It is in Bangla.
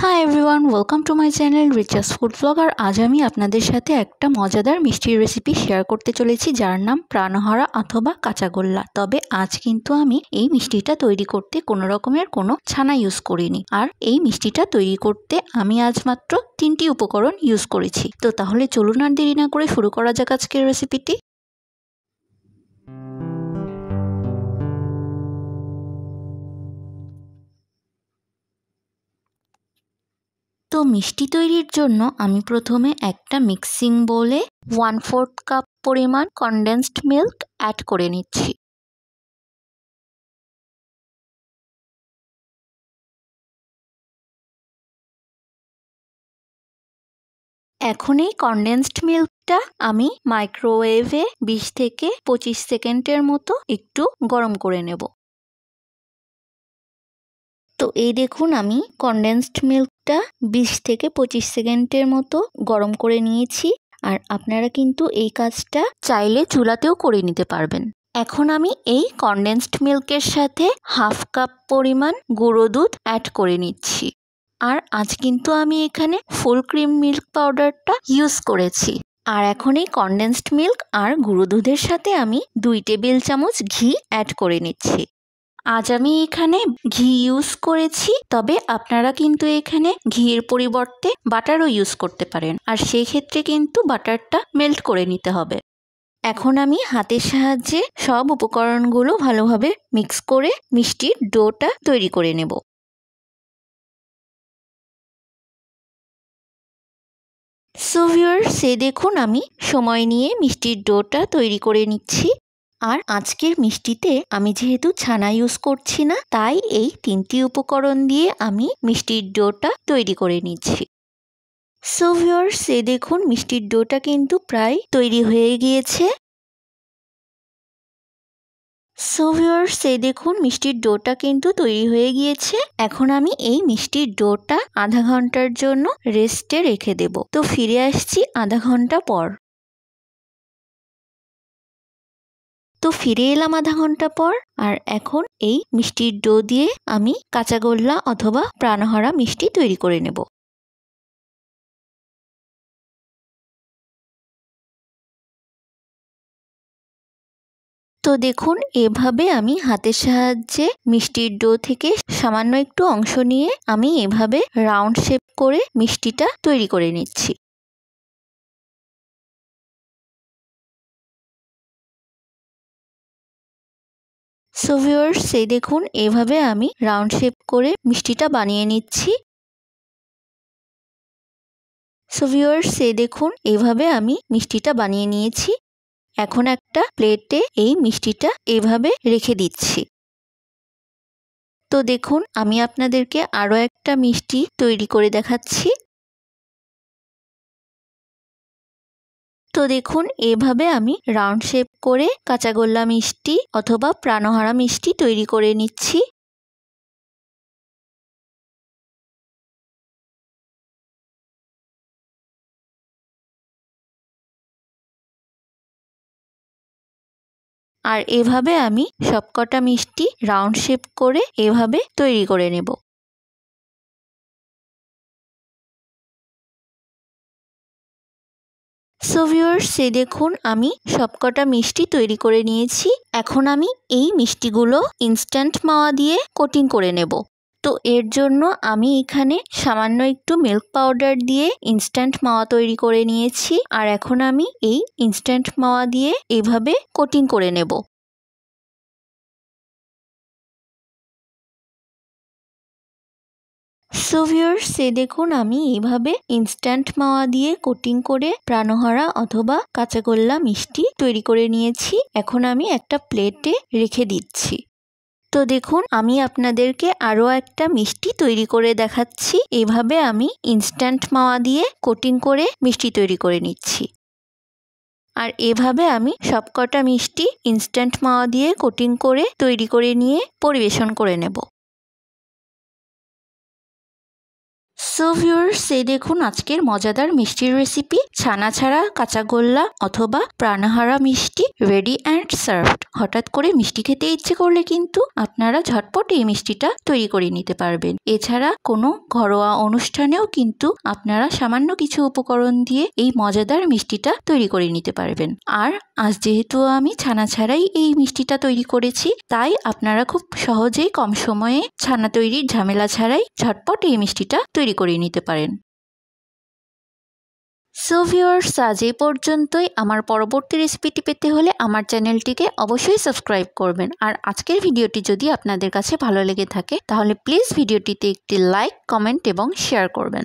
High everyone, welcome to my channel Richa's food blogger. আজ আমি আপনাদের সাথে একটা মজাদার মিষ্টির রেসিপি শেয়ার করতে চলেছি, যার নাম প্রাণহারা অথবা কাঁচাগোল্লা। তবে আজ কিন্তু আমি এই মিষ্টিটা তৈরি করতে কোনো রকমের কোনো ছানা ইউজ করিনি। আর এই মিষ্টিটা তৈরি করতে আমি আজ মাত্র 3টি উপকরণ ইউজ করেছি। তো তাহলে চলুন আর দেরি না করে শুরু করা যাক আজকের রেসিপিটি। তো মিষ্টি তৈরির জন্য আমি প্রথমে একটা মিক্সিং বোলে 1/4 কাপ পরিমাণ কনডেন্সড মিল্ক অ্যাড করে নিচ্ছি। এখন এই কনডেন্সড মিল্কটা আমি মাইক্রোওয়েভে 20 থেকে 25 সেকেন্ডের মতো একটু গরম করে নেব। তো এই দেখুন, আমি কনডেন্সড মিল্কটা 20 থেকে 25 সেকেন্ডের মতো গরম করে নিয়েছি। আর আপনারা কিন্তু এই কাজটা চাইলে চুলাতেও করে নিতে পারবেন। এখন আমি এই কনডেন্সড মিল্কের সাথে 1/2 কাপ পরিমাণ গুঁড়ো দুধ অ্যাড করে নিচ্ছি। আর আজ কিন্তু আমি এখানে ফুল ক্রিম মিল্ক পাউডারটা ইউজ করেছি। আর এখন এই কনডেন্সড মিল্ক আর গুঁড়ো দুধের সাথে আমি 2 টেবিল চামচ ঘি অ্যাড করে নিচ্ছি। আজ আমি এখানে ঘি ইউজ করেছি, তবে আপনারা কিন্তু এখানে ঘিয়ের পরিবর্তে বাটারও ইউজ করতে পারেন। আর সেই ক্ষেত্রে কিন্তু বাটারটা মেল্ট করে নিতে হবে। এখন আমি হাতের সাহায্যে সব উপকরণগুলো ভালোভাবে মিক্স করে মিষ্টির ডোটা তৈরি করে নেব। সো ভিউয়ার্স, দেখুন আমি সময় নিয়ে মিষ্টির ডোটা তৈরি করে নিচ্ছি। আর আজকের মিষ্টিতে আমি যেহেতু ছানা ইউজ করছি না, তাই এই 3টি উপকরণ দিয়ে আমি মিষ্টির ডোটা তৈরি করে নিচ্ছি। সো ভিউয়ার্স, দেখুন মিষ্টির ডোটা কিন্তু প্রায় তৈরি হয়ে গিয়েছে। সো ভিউয়ার্স, দেখুন মিষ্টির ডোটা কিন্তু তৈরি হয়ে গিয়েছে। এখন আমি এই মিষ্টির ডোটা আধা ঘন্টার জন্য রেস্টে রেখে দেব। তো ফিরে আসছি আধা ঘন্টা পর। তো ফিরে এলাম আধা ঘন্টা পর। আর এখন এই মিষ্টির ডো দিয়ে আমি কাঁচাগোল্লা অথবা প্রাণহারা মিষ্টি তৈরি করে নেব। তো দেখুন, এভাবে আমি হাতের সাহায্যে মিষ্টির ডো থেকে সামান্য একটু অংশ নিয়ে আমি এভাবে রাউন্ড শেপ করে মিষ্টিটা তৈরি করে নিচ্ছি। সো ভিউয়ার্স, দেখুন এভাবে আমি রাউন্ড শেপ করে মিষ্টিটা বানিয়ে নিচ্ছি। সো ভিউয়ার্স, দেখুন এভাবে আমি মিষ্টিটা বানিয়ে নিয়েছি। এখন একটা প্লেটে এই মিষ্টিটা এভাবে রেখে দিচ্ছি। তো দেখুন, আমি আপনাদেরকে আরও একটা মিষ্টি তৈরি করে দেখাচ্ছি। তো দেখুন এভাবে আমি রাউন্ড শেপ করে কাঁচাগোল্লা মিষ্টি অথবা প্রাণহারা মিষ্টি তৈরি করে নিচ্ছি। আর এভাবে আমি সবকটা মিষ্টি রাউন্ড শেপ করে এভাবে তৈরি করে নেব। সো ভিউয়ার্স, দেখুন আমি সবকটা মিষ্টি তৈরি করে নিয়েছি। এখন আমি এই মিষ্টিগুলো ইনস্ট্যান্ট মাওয়া দিয়ে কোটিং করে নেব। তো এর জন্য আমি এখানে সামান্য একটু মিল্ক পাউডার দিয়ে ইনস্ট্যান্ট মাওয়া তৈরি করে নিয়েছি। আর এখন আমি এই ইনস্ট্যান্ট মাওয়া দিয়ে এভাবে কোটিং করে নেব। সো ভিউয়ার্স, দেখুন আমি এইভাবে ইনস্ট্যান্ট মাওয়া দিয়ে কোটিং করে প্রাণহারা অথবা কাঁচাগোল্লা মিষ্টি তৈরি করে নিয়েছি। এখন আমি একটা প্লেটে রেখে দিচ্ছি। তো দেখুন, আমি আপনাদেরকে আরও একটা মিষ্টি তৈরি করে দেখাচ্ছি। এভাবে আমি ইনস্ট্যান্ট মাওয়া দিয়ে কোটিং করে মিষ্টি তৈরি করে নিচ্ছি। আর এভাবে আমি সবকটা মিষ্টি ইনস্ট্যান্ট মাওয়া দিয়ে কোটিং করে তৈরি করে নিয়ে পরিবেশন করে নেব। সো ভিউয়ার্স, এই দেখুন আজকের মজাদার মিষ্টির রেসিপি, ছানা ছাড়া কাঁচাগোল্লা অথবা প্রাণহারা মিষ্টি রেডি অ্যান্ড সার্ভড। হঠাৎ করে মিষ্টি খেতে ইচ্ছে করলে কিন্তু আপনারা ঝটপট এই মিষ্টিটা তৈরি করে নিতে পারবেন। এছাড়া কোনো ঘরোয়া অনুষ্ঠানেও কিন্তু আপনারা সামান্য কিছু উপকরণ দিয়ে এই মজাদার মিষ্টিটা তৈরি করে নিতে পারবেন। আর আজ যেহেতু আমি ছানা ছাড়াই এই মিষ্টিটা তৈরি করেছি, তাই আপনারা খুব সহজেই কম সময়ে ছানা তৈরির ঝামেলা ছাড়াই ঝটপট এই মিষ্টিটা তৈরি করে নিতে পারেন। সো ভিউয়ার্স, আজ এই পর্যন্তই। আমার পরবর্তী রেসিপিটি পেতে হলে আমার চ্যানেলটিকে অবশ্যই সাবস্ক্রাইব করবেন। আর আজকের ভিডিওটি যদি আপনাদের কাছে ভালো লেগে থাকে তাহলে প্লিজ ভিডিওটিতে একটি লাইক, কমেন্ট এবং শেয়ার করবেন।